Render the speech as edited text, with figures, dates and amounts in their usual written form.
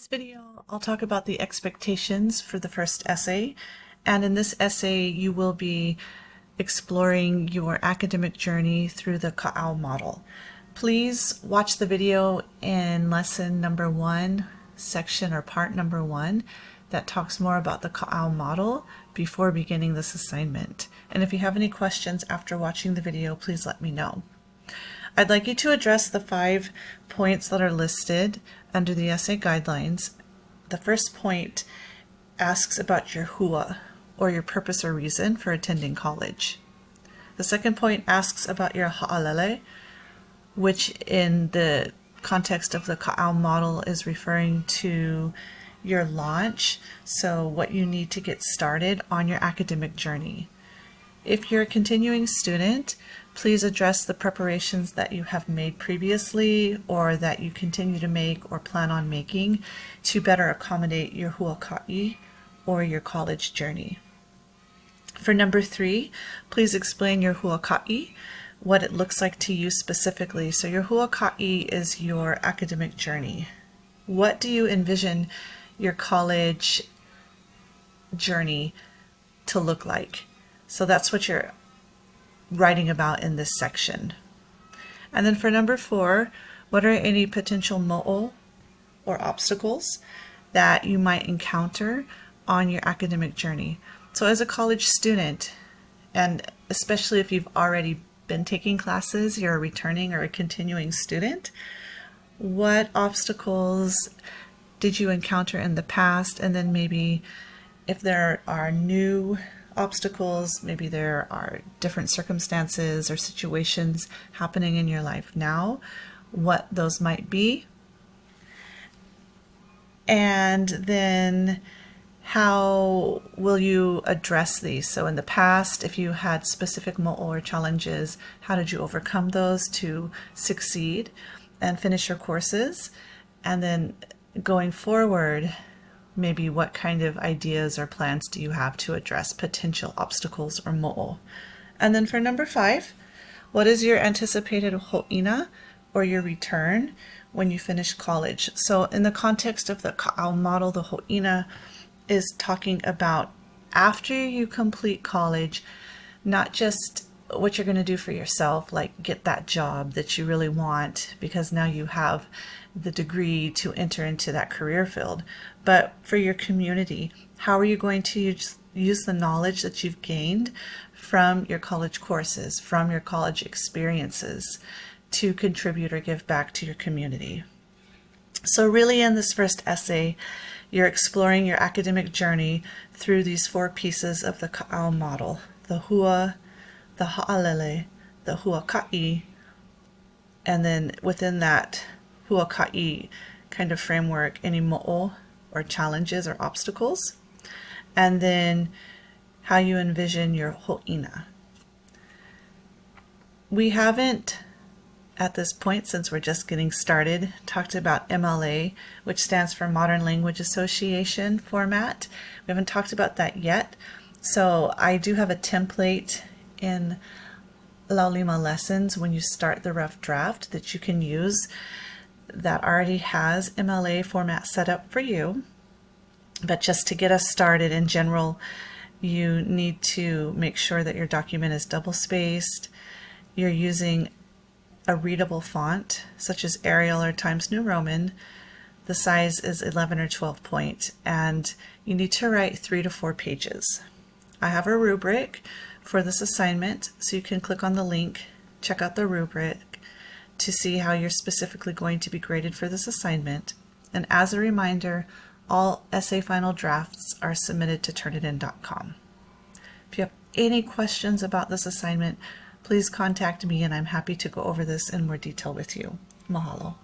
this video, I'll talk about the expectations for the first essay, and in this essay you will be exploring your academic journey through the Ka'au model. Please watch the video in lesson number 1, section or part number 1, that talks more about the Ka'au model before beginning this assignment. And if you have any questions after watching the video, please let me know. I'd like you to address the 5 points that are listed under the essay guidelines. The first point asks about your hua, or your purpose or reason for attending college. The second point asks about your ha'alele, which in the context of the Ka'au model is referring to your launch, so what you need to get started on your academic journey. If you're a continuing student, please address the preparations that you have made previously or that you continue to make or plan on making to better accommodate your huaka'i or your college journey. For number 3, please explain your huaka'i, what it looks like to you specifically. So your huaka'i is your academic journey. What do you envision your college journey to look like? So that's what you're writing about in this section. And then for number 4, what are any potential mo'o or obstacles that you might encounter on your academic journey? So as a college student, and especially if you've already been taking classes, you're a returning or a continuing student, what obstacles did you encounter in the past? And then maybe if there are new obstacles, maybe there are different circumstances or situations happening in your life now, what those might be. And then how will you address these? So in the past, if you had specific mo'o or challenges, how did you overcome those to succeed and finish your courses? And then going forward, maybe what kind of ideas or plans do you have to address potential obstacles or mo'o? And then for number 5, what is your anticipated ho'ina or your return when you finish college? So in the context of the Ka'au model, the ho'ina is talking about after you complete college, not just what you're going to do for yourself, like get that job that you really want because now you have the degree to enter into that career field, but for your community, how are you going to use the knowledge that you've gained from your college courses, from your college experiences to contribute or give back to your community? So really in this first essay, you're exploring your academic journey through these 4 pieces of the Ka'au model: the hua, the ha'alele, the huaka'i, and then within that huaka'i kind of framework, any mo'o or challenges or obstacles, and then how you envision your ho'ina. We haven't, at this point, since we're just getting started, talked about MLA, which stands for Modern Language Association format. We haven't talked about that yet. So I do have a template in Laulima Lessons when you start the rough draft that you can use that already has MLA format set up for you. But just to get us started, in general, you need to make sure that your document is double-spaced. You're using a readable font, such as Arial or Times New Roman. The size is 11 or 12 point, and you need to write 3 to 4 pages. I have a rubric for this assignment, so you can click on the link, check out the rubric to see how you're specifically going to be graded for this assignment. And as a reminder, all essay final drafts are submitted to Turnitin.com. If you have any questions about this assignment, please contact me and I'm happy to go over this in more detail with you. Mahalo.